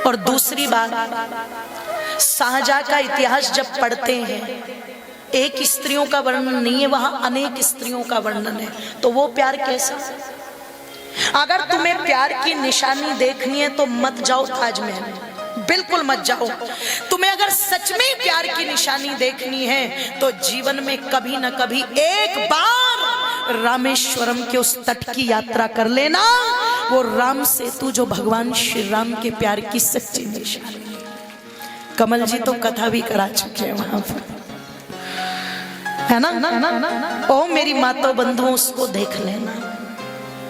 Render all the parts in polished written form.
और दूसरी बात, शाहजहां का इतिहास जब पढ़ते हैं, एक स्त्रियों का वर्णन नहीं है, वहां अनेक स्त्रियों का वर्णन है। तो वो प्यार कैसा? अगर तुम्हें प्यार की निशानी देखनी है तो मत जाओ ताजमहल, बिल्कुल मत जाओ। तुम्हें अगर सच में प्यार की निशानी देखनी है तो जीवन में कभी न कभी एक बार रामेश्वरम के उस तट की यात्रा कर लेना। वो राम सेतु जो भगवान श्री राम के प्यार की सच्ची निशानी है। कमल जी तो कथा भी करा चुके हैं वहां पर, है ना? ओ मेरी माताओं बंधुओं, उसको देख लेना।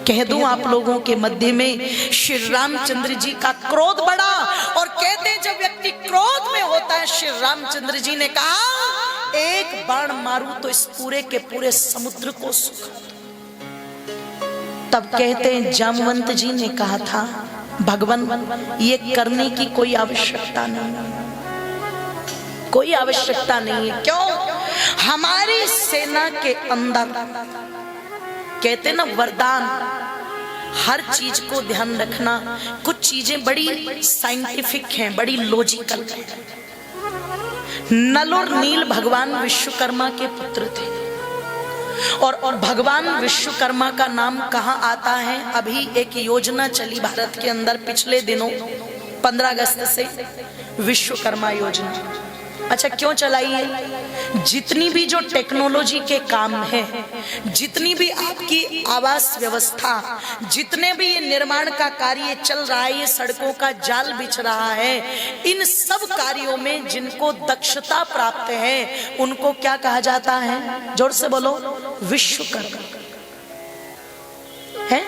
कह दूं आप लोगों के मध्य में श्री रामचंद्र जी का क्रोध बढ़ा, और कहते हैं जब व्यक्ति क्रोध में होता है, श्री रामचंद्र जी ने कहा एक बाण मारूं तो इस पूरे के पूरे समुद्र को सुखा दूं। तब कहते हैं जामवंत जी ने कहा था, भगवान ये करने की कोई आवश्यकता नहीं, कोई आवश्यकता नहीं है। क्यों? हमारी सेना के अंदर कहते ना वरदान, हर चीज को ध्यान रखना। कुछ चीजें बड़ी साइंटिफिक हैं, बड़ी लॉजिकल हैं। नल और नील भगवान विश्वकर्मा के पुत्र थे, और भगवान विश्वकर्मा का नाम कहाँ आता है? अभी एक योजना चली भारत के अंदर पिछले दिनों 15 अगस्त से, विश्वकर्मा योजना। अच्छा, क्यों चलाई है? जितनी भी जो टेक्नोलॉजी के काम है, जितनी भी आपकी आवास व्यवस्था, जितने भी ये निर्माण का कार्य चल रहा है, ये सड़कों का जाल बिछ रहा है, इन सब कार्यों में जिनको दक्षता प्राप्त है उनको क्या कहा जाता है? जोर से बोलो, विश्वकर्मा है।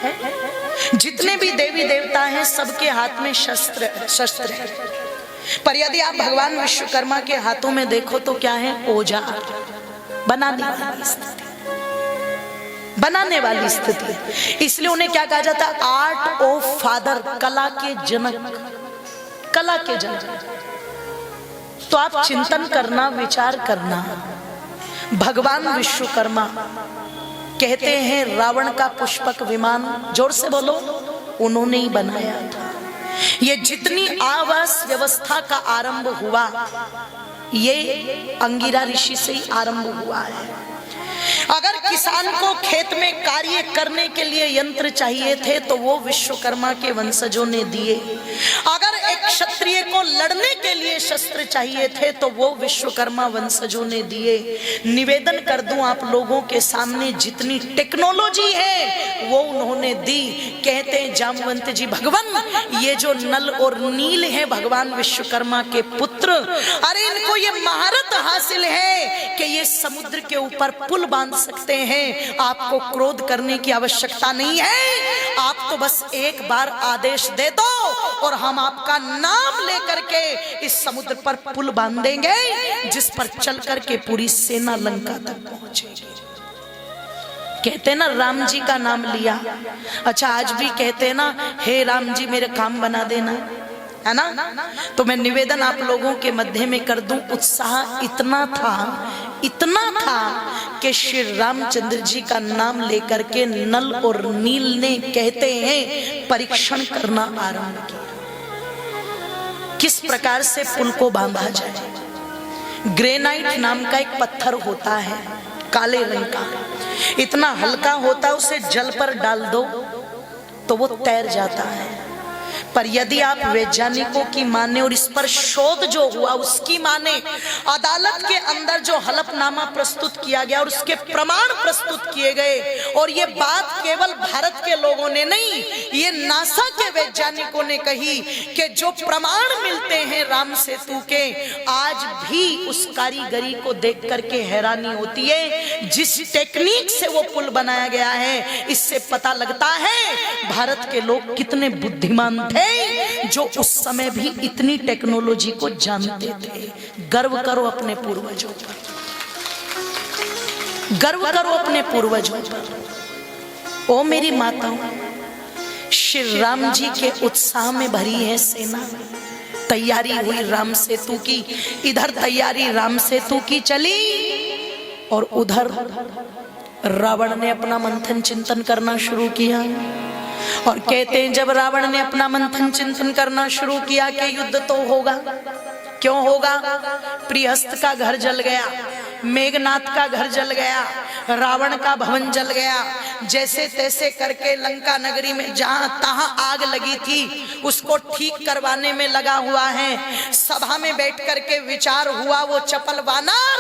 जितने भी देवी देवता हैं सबके हाथ में शस्त्र है, पर यदि आप भगवान विश्वकर्मा के हाथों में देखो तो क्या है? औजार, बनाने वाली स्थिति। इसलिए उन्हें क्या कहा जाता है? आर्ट ऑफ फादर, कला के जनक, कला के जनक। तो आप चिंतन करना, विचार करना, भगवान विश्वकर्मा कहते हैं रावण का पुष्पक विमान, जोर से बोलो, उन्होंने ही बनाया था। ये जितनी आवास व्यवस्था का आरंभ हुआ, ये अंगिरा ऋषि से ही आरंभ हुआ है। अगर किसान को खेत में कार्य करने के लिए यंत्र चाहिए थे तो वो विश्वकर्मा के वंशजों ने दिए। अगर एक क्षत्रिय को लड़ने के लिए शस्त्र चाहिए थे तो वो विश्वकर्मा वंशजों ने दिए। निवेदन कर दूं आप लोगों के सामने, जितनी टेक्नोलॉजी है वो उन्होंने दी। कहते हैं जामवंत जी, भगवान ये जो नल और नील है भगवान विश्वकर्मा के पुत्र, अरे इनको ये महारत हासिल है कि ये समुद्र के ऊपर पुल बांध सकते हैं। आपको क्रोध करने की आवश्यकता नहीं है, आप तो बस एक बार आदेश दे दो और हम आपका नाम लेकर के इस समुद्र पर पुल बांध देंगे, जिस पर चल करके पूरी सेना लंका तक पहुंचेगी। कहते हैं ना राम जी का नाम लिया। अच्छा, आज भी कहते हैं ना, हे राम जी मेरे काम बना देना, है ना? तो मैं निवेदन आप लोगों के मध्य में कर दूं, उत्साह इतना था कि श्री रामचंद्र जी का नाम लेकर के नल और नील ने, कहते हैं, परीक्षण करना आरंभ किया, किस प्रकार से पुल को बांधा जाए। ग्रेनाइट नाम का एक पत्थर होता है, काले रंग का, इतना हल्का होता है, उसे जल पर डाल दो तो वो तैर जाता है। पर यदि आप वैज्ञानिकों की माने और इस पर शोध जो हुआ उसकी माने, अदालत के अंदर जो हलफनामा प्रस्तुत किया गया और उसके प्रमाण प्रस्तुत किए गए, और ये बात केवल भारत के लोगों ने नहीं, ये नासा के वैज्ञानिकों ने कही कि जो प्रमाण मिलते हैं राम सेतु के, आज भी उस कारीगरी को देख करके हैरानी होती है। जिस टेक्निक से वो पुल बनाया गया है, इससे पता लगता है भारत के लोग कितने बुद्धिमान थे, जो उस समय भी इतनी टेक्नोलॉजी को जानते थे। गर्व करो अपने पूर्वजों पर, गर्व करो अपने पूर्वजों पर। ओ मेरी माताओं, श्री राम जी के उत्साह में भरी है सेना। तैयारी हुई राम सेतु की, इधर तैयारी राम सेतु की चली और उधर रावण ने अपना मंथन चिंतन करना शुरू किया। और कहते हैं जब रावण ने अपना मंथन चिंतन करना शुरू किया कि युद्ध तो होगा, क्यों होगा? प्रियस्त का घर जल गया, मेघनाथ का घर जल गया, रावण का भवन जल गया। जैसे तैसे करके लंका नगरी में जहां तहां आग लगी थी उसको ठीक करवाने में लगा हुआ है। सभा में बैठ करके विचार हुआ, वो चपल वानर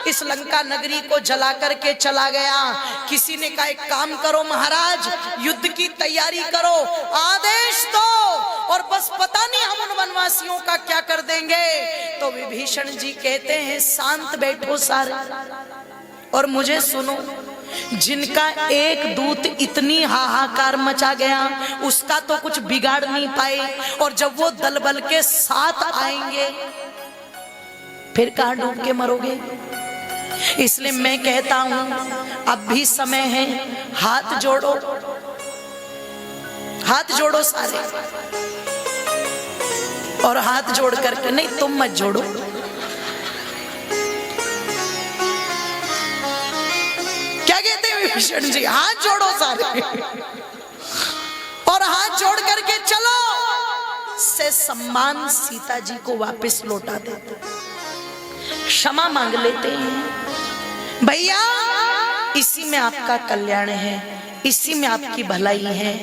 इस लंका नगरी को जला करके चला गया। किसी ने कहा एक काम करो महाराज, युद्ध की तैयारी करो, आदेश दो, और बस पता नहीं हम उन वनवासियों का क्या कर देंगे। तो विभीषण जी कहते हैं शांत बैठो सारे और मुझे सुनो। जिनका एक दूत इतनी हाहाकार मचा गया उसका तो कुछ बिगाड़ नहीं पाए, और जब वो दल बल के साथ आएंगे फिर कहां डूब के मरोगे। इसलिए मैं कहता हूं अब भी समय है, हाथ जोड़ो, हाथ जोड़ो सारे, और हाथ जोड़ करके, नहीं तुम मत जोड़ो, क्या कहते हैं विभीषण जी, हाथ जोड़ो सारे और हाथ जोड़ करके चलो से सम्मान सीता जी को वापस लौटा देते, क्षमा मांग लेते हैं। भैया इसी में आपका कल्याण है, इसी में आपकी भलाई है।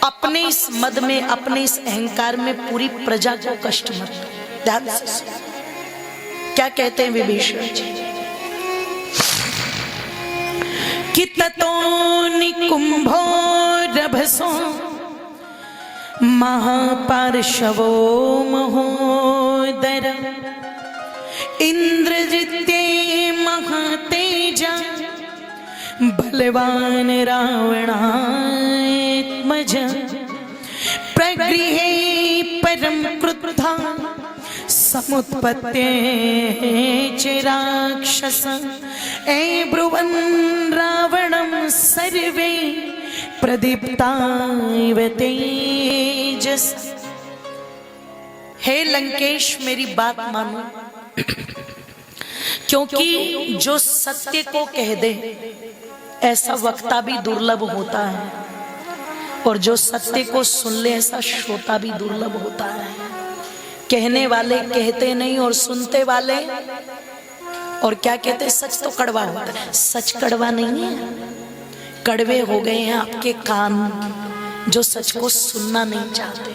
अपने इस मद में, अपने इस अहंकार में पूरी प्रजा को कष्ट मत दो। ध्यान से क्या कहते हैं विभीषण जी, किततो निकुंभो रभसो महापार्शवो महोदर इंद्रजिते महातेजा बलवान रावणात्मज प्रगृहे परम क्रुद्धा समुत्पत्ते च राक्षस ए ब्रुवन् रावणं सर्वे प्रदीप्ता इव तेजस। हे लंकेश मेरी बात मानो, क्योंकि जो सत्य को कह दे ऐसा वक्ता भी दुर्लभ होता है, और जो सत्य को सुन ले ऐसा श्रोता भी दुर्लभ होता है। कहने वाले कहते नहीं और सुनते वाले, और क्या कहते, सच तो कड़वा होता है, सच कड़वा नहीं है, कड़वे हो गए हैं आपके कान जो सच को सुनना नहीं चाहते।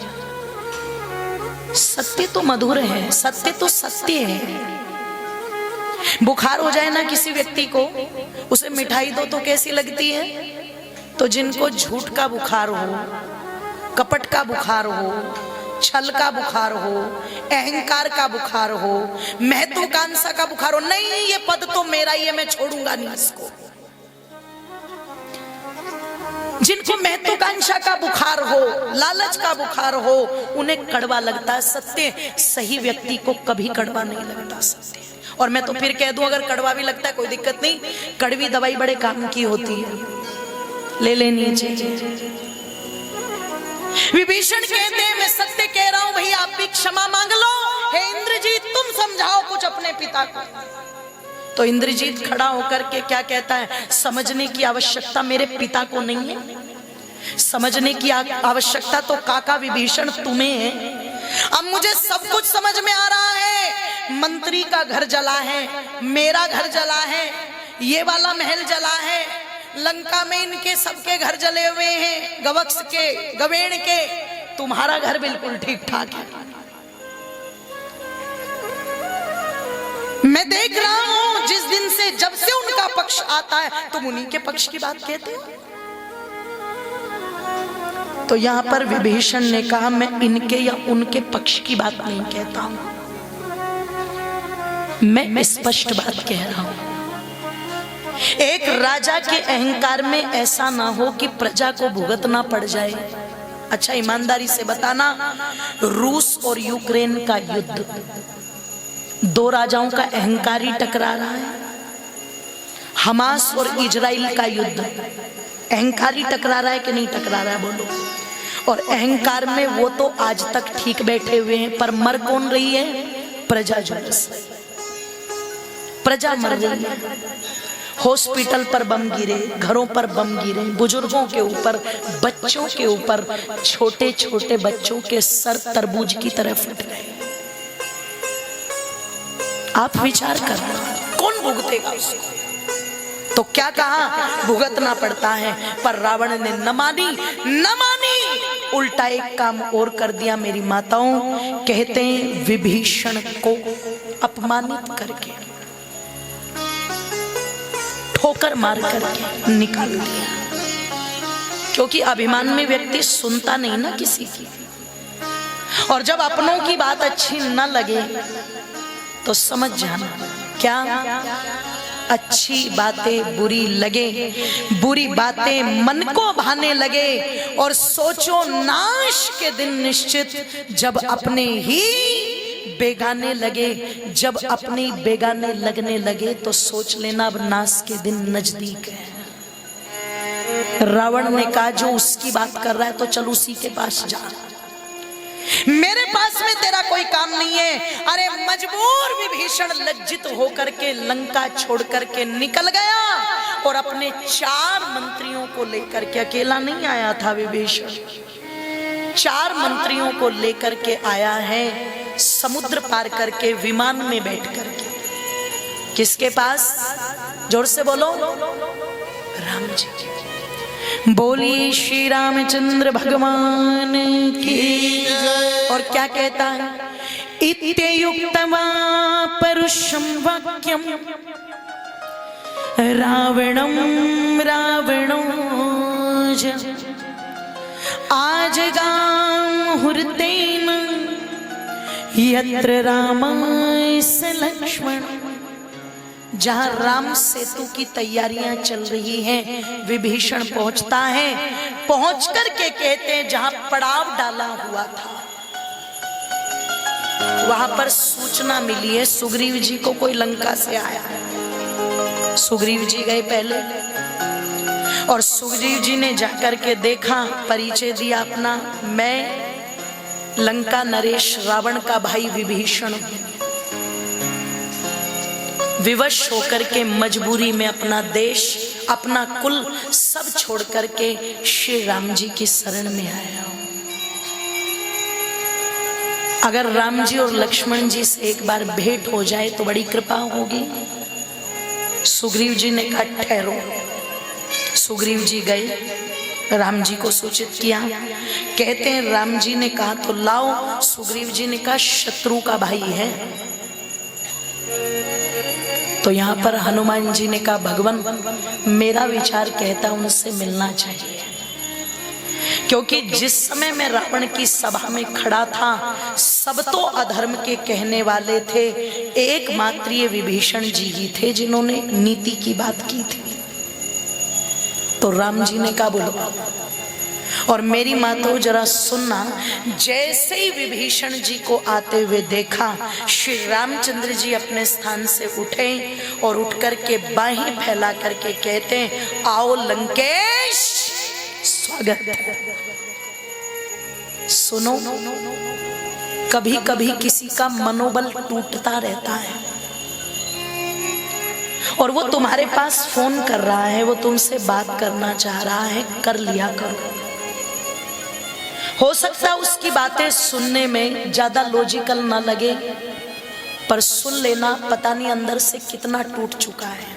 सत्य तो मधुर है, सत्य तो सत्य है। बुखार हो जाए ना किसी व्यक्ति को, उसे मिठाई दो तो कैसी लगती है? तो जिनको झूठ का बुखार हो, कपट का बुखार हो, छल का बुखार हो, अहंकार का बुखार हो, महत्वाकांक्षा का बुखार हो, नहीं ये पद तो मेरा ही है, मैं छोड़ूंगा नहीं इसको। जिनको महत्वाकांक्षा का बुखार हो, लालच का बुखार हो, उन्हें कड़वा लगता है सत्य। सही व्यक्ति को कभी कड़वा नहीं लगता सत्य। और मैं तो फिर कह दूं, अगर कड़वा भी लगता है कोई दिक्कत नहीं, कड़वी दवाई बड़े काम की होती है, ले लेनी चाहिए। विभीषण कहते हैं मैं सत्य कह रहा हूं भैया, आप भी क्षमा मांग लो। हे इंद्रजीत तुम समझाओ कुछ अपने पिता को। तो इंद्रजीत खड़ा होकर के क्या कहता है, समझने की आवश्यकता मेरे पिता को नहीं है, समझने की आवश्यकता तो काका विभीषण तुम्हें है। अब मुझे सब कुछ समझ में आ रहा है, मंत्री का घर जला है, मेरा घर जला है, ये वाला महल जला है, लंका में इनके सबके घर जले हुए हैं, गवक्ष के, गवेण के, तुम्हारा घर बिल्कुल ठीक ठाक है। मैं देख रहा हूं जिस दिन से, जब से उनका पक्ष आता है तुम उन्हीं के पक्ष की बात कहते हो। तो यहां पर विभीषण ने कहा मैं इनके या उनके पक्ष की बात नहीं कहता हूं, मैं स्पष्ट बात कह रहा हूं। एक राजा के अहंकार में ऐसा ना हो कि प्रजा को भुगतना पड़ जाए। अच्छा ईमानदारी से बताना, रूस और यूक्रेन का युद्ध, दो राजाओं का अहंकार ही टकरा रहा है। हमास और इजराइल का युद्ध, अहंकार ही टकरा रहा है कि नहीं टकरा रहा है बोलो। और अहंकार में वो तो आज तक ठीक बैठे हुए हैं, पर मर कौन रही है? प्रजा झुलस, प्रजा मर रही है। हॉस्पिटल पर बम गिरे, घरों पर बम गिरे, बुजुर्गों के ऊपर, बच्चों के ऊपर, छोटे छोटे बच्चों के सर तरबूज की तरह फट गए। आप विचार करना, कौन भुगतेगा उसको? तो क्या कहा, भुगतना पड़ता है। पर रावण ने न मानी, न मानी, उल्टा एक काम और कर दिया मेरी माताओं। कहते हैं विभीषण को अपमानित करके, ठोकर मार करके निकाल दिया। क्योंकि अभिमान में व्यक्ति सुनता नहीं ना किसी की, और जब अपनों की बात अच्छी न लगे तो समझ जाना, क्या अच्छी बातें बुरी लगे, बुरी बातें मन को भाने लगे, और सोचो नाश के दिन निश्चित जब अपने ही बेगाने लगे, जब अपने बेगाने लगने लगे तो सोच लेना अब नाश के दिन नजदीक है। रावण ने कहा जो उसकी बात कर रहा है तो चल उसी के पास जा, मेरे पास में तेरा कोई काम नहीं है। अरे मजबूर विभीषण लज्जित होकर के लंका छोड़ करके निकल गया, और अपने 4 मंत्रियों को लेकर के, अकेला नहीं आया था विभीषण, 4 मंत्रियों को लेकर के आया है, समुद्र पार करके विमान में बैठ करके। किसके पास? जोर से बोलो, राम जी। बोलिए श्री रामचंद्र भगवान की। और क्या कहता है? इत्युक्त्वा परुषं वाक्यं रावणं रावणो आजगामुहूर्तेन यत्र रामाय स लक्ष्मण। जहां राम सेतु की तैयारियां चल रही हैं, विभीषण पहुंचता है। पहुंच करके कहते हैं जहां पड़ाव डाला हुआ था वहां पर सूचना मिली है सुग्रीव जी को कोई लंका से आया है। सुग्रीव जी गए पहले, और सुग्रीव जी ने जाकर के देखा, परिचय दिया अपना, मैं लंका नरेश रावण का भाई विभीषण, विवश होकर के मजबूरी में अपना देश, अपना कुल सब छोड़ करके श्री राम जी की शरण में आया हूं। अगर राम जी और लक्ष्मण जी से एक बार भेंट हो जाए तो बड़ी कृपा होगी। सुग्रीव जी ने कहा ठहरो। सुग्रीव जी गए, राम जी को सूचित किया। कहते हैं राम जी ने कहा तो लाओ। सुग्रीव जी ने कहा शत्रु का भाई है। तो यहाँ पर हनुमान जी ने कहा भगवान मेरा विचार कहता उनसे मिलना चाहिए, क्योंकि जिस समय मैं रावण की सभा में खड़ा था सब तो अधर्म के कहने वाले थे, एकमात्र ये विभीषण जी ही थे जिन्होंने नीति की बात की थी। तो राम जी ने कहा बोलो, और मेरी मातो जरा सुनना। जैसे ही विभीषण जी को आते हुए देखा, श्री रामचंद्र जी अपने स्थान से उठे और उठ करके बाहें फैला करके कहते हैं आओ लंकेश, स्वागत है। सुनो, कभी कभी किसी का मनोबल टूटता रहता है, और वो तुम्हारे पास फोन कर रहा है, वो तुमसे बात करना चाह रहा है, कर लिया करो। हो सकता है उसकी बातें सुनने में ज्यादा लॉजिकल ना लगे, पर सुन लेना, पता नहीं अंदर से कितना टूट चुका है।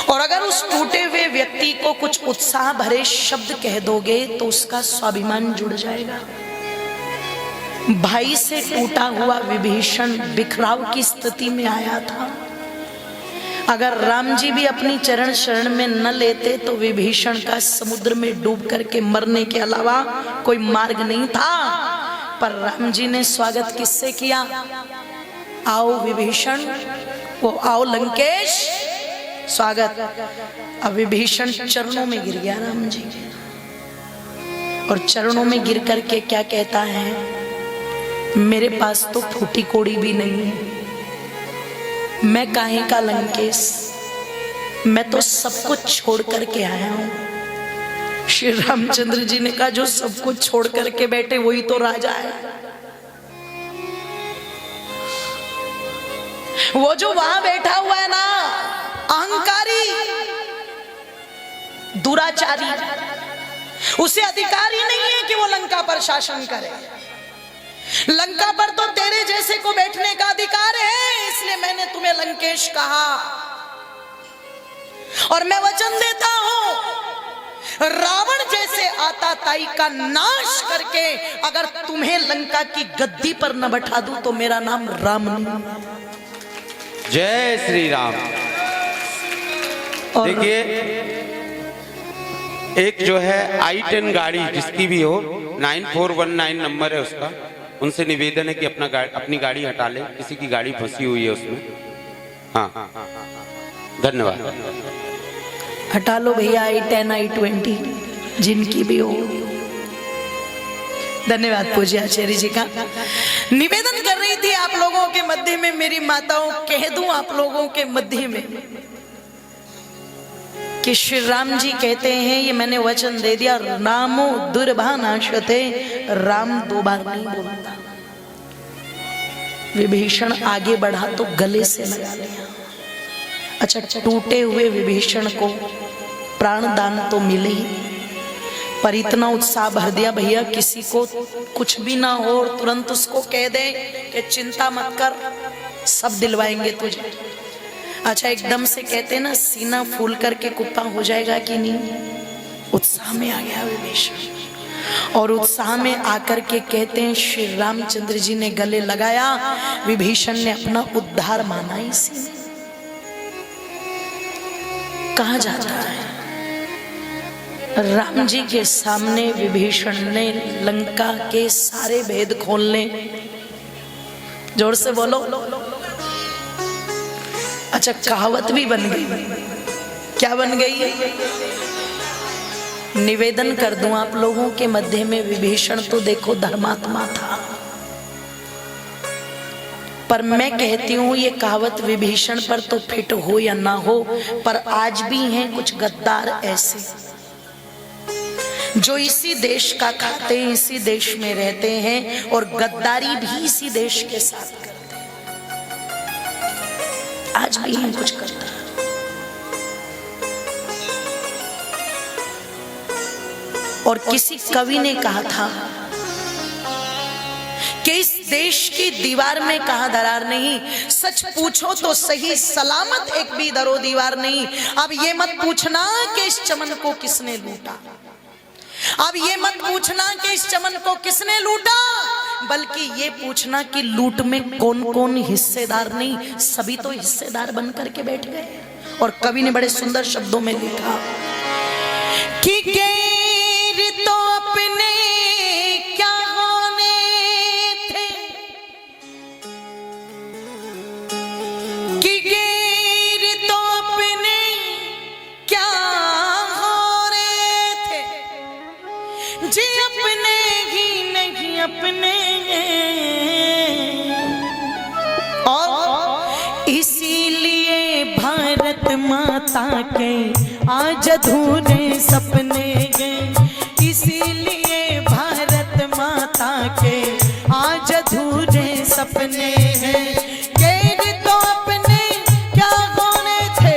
और अगर उस टूटे हुए व्यक्ति को कुछ उत्साह भरे शब्द कह दोगे तो उसका स्वाभिमान जुड़ जाएगा। भाई से टूटा हुआ विभीषण बिखराव की स्थिति में आया था। अगर राम जी भी अपनी चरण शरण में न लेते तो विभीषण का समुद्र में डूब करके मरने के अलावा कोई मार्ग नहीं था। पर राम जी ने स्वागत किससे किया? आओ विभीषण, वो आओ लंकेश, स्वागत। अब विभीषण चरणों में गिर गया राम जी, और चरणों में गिर करके क्या कहता है? मेरे पास तो फूटी कोड़ी भी नहीं है, मैं काहे का लंकेश, मैं तो सब कुछ छोड़ करके आया हूं। श्री रामचंद्र जी ने कहा जो सब कुछ छोड़ करके बैठे वही तो राजा है। वो जो वहां बैठा हुआ है ना, अहंकारी, दुराचारी, उसे अधिकार ही नहीं है कि वो लंका पर शासन करे। लंका पर तो तेरे जैसे को बैठने का अधिकार है, इसलिए मैंने तुम्हें लंकेश कहा। और मैं वचन देता हूं, रावण जैसे आताताई का नाश करके अगर तुम्हें लंका की गद्दी पर न बैठा दूं तो मेरा नाम राम नहीं। जय श्री राम। देखिए, एक जो है i10 गाड़ी जिसकी भी हो, 9419 नंबर है उसका, उनसे निवेदन है कि अपनी गाड़ी हटा ले, किसी की गाड़ी फंसी हुई है उसमें। हाँ, धन्यवाद। हटा लो भैया, i10 i20 जिनकी भी हो। धन्यवाद पूज्य आचार्य जी का। निवेदन कर रही थी आप लोगों के मध्य में, मेरी माताओं, कह दूं आप लोगों के मध्य में कि श्री राम जी कहते हैं, ये मैंने वचन दे दिया, रामो दुर्भानाशते, राम दो बार नहीं बोलता। विभीषण आगे बढ़ा तो गले से लगा लिया। अच्छा, टूटे हुए विभीषण को प्राण दान तो मिले ही, पर इतना उत्साह भर दिया, भैया किसी को कुछ भी ना हो और तुरंत उसको कह दे कि चिंता मत कर, सब दिलवाएंगे तुझे। अच्छा, एकदम से कहते ना सीना फूल करके कुप्पा हो जाएगा कि नहीं। उत्साह में आ गया विभीषण, और उत्साह में आकर के कहते हैं श्री रामचंद्र जी ने गले लगाया, विभीषण ने अपना उद्धार माना इसी में। कहा जाता है राम जी के सामने विभीषण ने लंका के सारे भेद खोलने, जोर से बोलो। अच्छा, कहावत भी बन गई। क्या बन गई? निवेदन कर दूं आप लोगों के मध्य में, विभीषण तो देखो धर्मात्मा था, पर मैं कहती हूं ये कहावत विभीषण पर तो फिट हो या ना हो, पर आज भी हैं कुछ गद्दार ऐसे जो इसी देश का खाते हैं, इसी देश में रहते हैं और गद्दारी भी इसी देश के साथ करते हैं। आज भी हैं कुछ गद्दार। और किसी कवि ने कहा था कि इस देश की दीवार में कहा दरार नहीं, सच पूछो तो सही सलामत एक भी दरो दीवार नहीं। अब ये मत पूछना कि इस चमन को किसने लूटा, अब ये मत पूछना कि इस चमन को किसने लूटा, बल्कि ये पूछना कि लूट में कौन कौन हिस्सेदार नहीं, सभी तो हिस्सेदार बन करके बैठ गए। और कवि ने बड़े सुंदर शब्दों में लिखा कि गैर तो अपने क्या होने थे, कि गैर तो अपने क्या होने थे, जी अपने ही नहीं अपने। और इसीलिए भारत माता के आज अधूरे सपने हैं, इसीलिए भारत माता के आज अधूरे सपने हैं। गैर तो अपने क्या होने थे,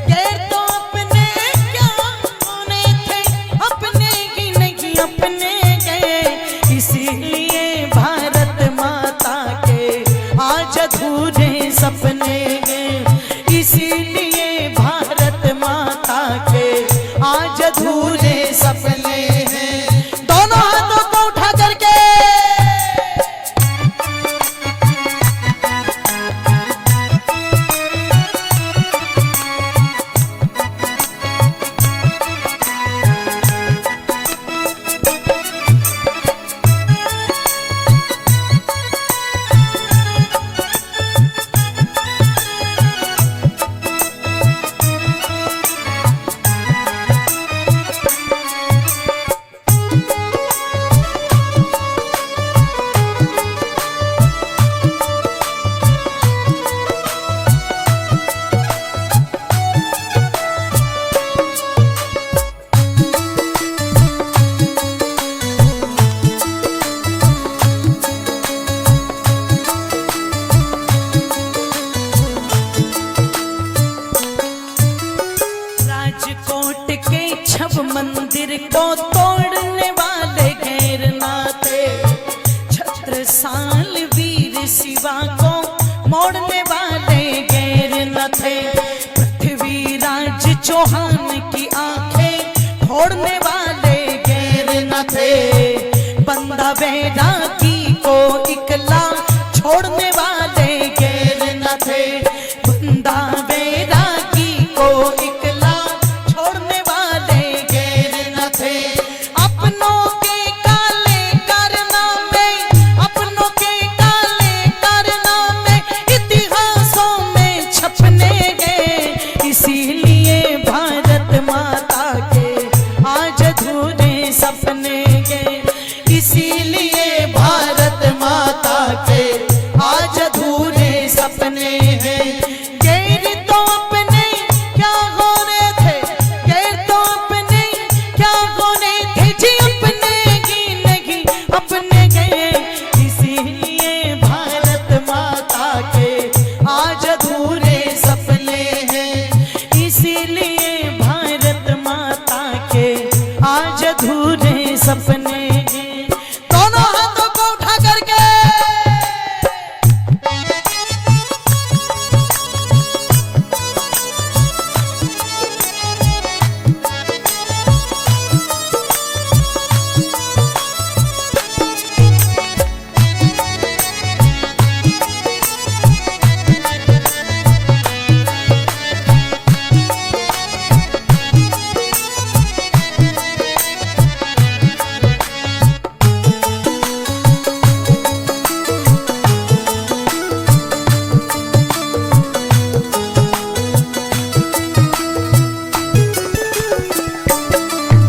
गैर तो अपने क्या होने थे, अपने ही नहीं अपने गए, इसीलिए भारत माता के आज अधूरे सपने हैं, इसीलिए भारत माता के आज अधूरे सपने हैं। दोनों हाथों को उठा करके बंधा बैरागी को इकला छोड़ने वाले गैर न थे। बंधा बैरागी को इकला छोड़ने वाले गैर न थे। अपनों के काले कारनामे, अपनों के काले कारनामे इतिहासों में छपने गए। इसीलिए भारत माता के आज अधूरे सपने गए। इसीलिए भारत माता के आज अधूरे सपने हैं। गैर तो अपने क्या हो रहे थे, गैर तो अपने क्या हो रहे थे जी, अपने ही नहीं अपने गए। इसीलिए भारत माता के आज अधूरे सपने हैं। इसीलिए भारत माता के आज अधूरे सपने हैं। दोनों हाथों को उठा करके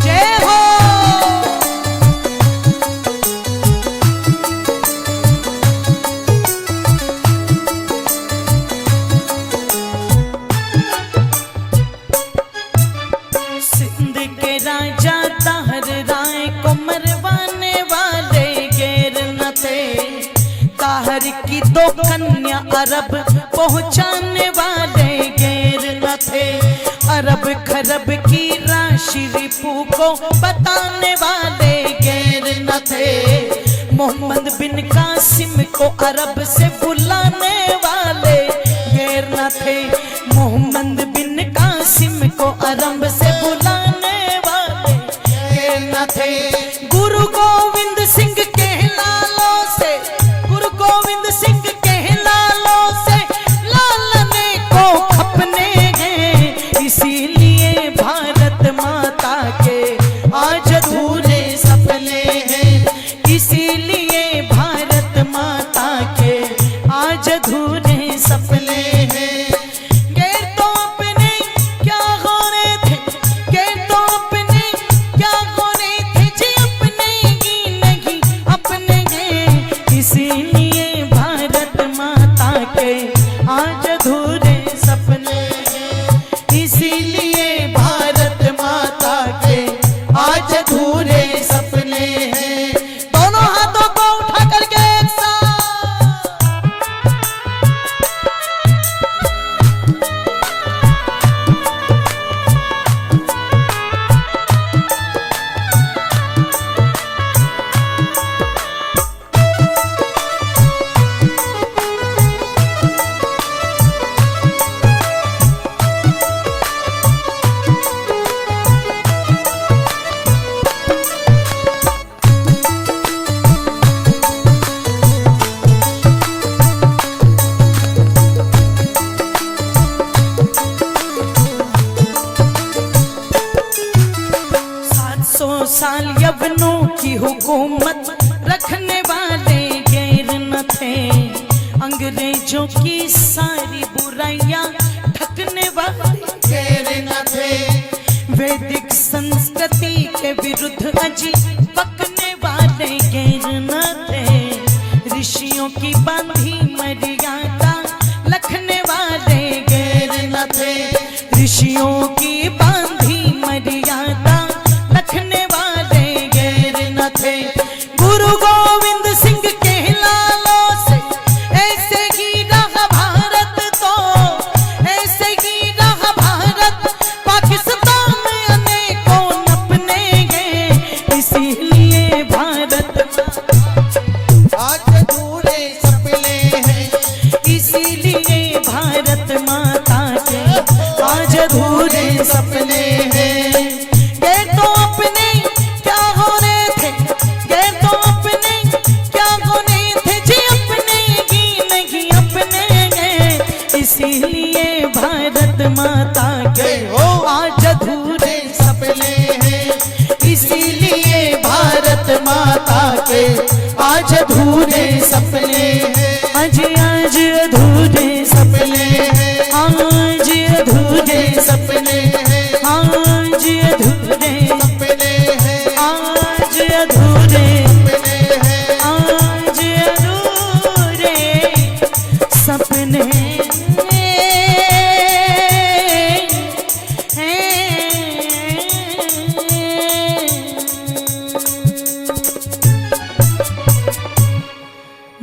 जय हो। सिंध के राजा ताहर राय को मरवाने वाले गैर न थे। ताहर की दो कन्या अरब पहुंचाने वाले गैर न थे। अरब खरब की राशि रिपू को बताने वाले गैर न थे। मोहम्मद बिन कासिम को अरब से बुलाने वाले गैर न थे। मोहम्मद बिन कासिम को अरब से बुलाने वाले गैर न थे। गुरु गोविंद सिंह के लालों से, गुरु गोविंद सिंह के लालों से लालने को खपने गए। इसीलिए भारत माता के आज अधूरे सपने हैं। इसीलिए भारत माता के आज अधूरे सपने हैं। गैर तो अपने क्या हो रहे थे, गैर तो अपने क्या हो रहे थे जी, अपने ही नहीं अपने गए। इसीलिए भारत माता के आज अधूरे सपने हैं। इसीलिए भारत माता के आज अधूरे सपने हैं। दोनों हाथों को उठा करके एक साथ साल यवनों की हुकूमत रखने वाले गैर न थे। अंग्रेजों की सारी बुराइयां ढकने वाले गैर न थे। वैदिक संस्कृति के विरुद्ध अजी पकने वाले गैर न थे। ऋषियों की बांधी मर्यादा रखने वाले गैर न थे। ऋषियों की बांधी मर्यादा रखने वाले गैर न थे। गुरु गोविंद सिंह के लालों से ऐसे ही रहा भारत, तो ऐसे ही रहा भारत। पाकिस्तान में अनेकों नपने गए। इसीलिए भारत आज अधूरे सपने हैं। इसीलिए भारत माता के आज अधूरे माता के आज अधूरे सपने हैं, आज आज अधूरे सपने हैं, आज अधूरे सपने हैं, आज अधूरे सपने हैं, आज अधूरे सपने हैं, आज अधूरे सपने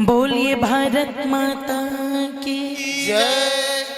बोलिए भारत माता की जय।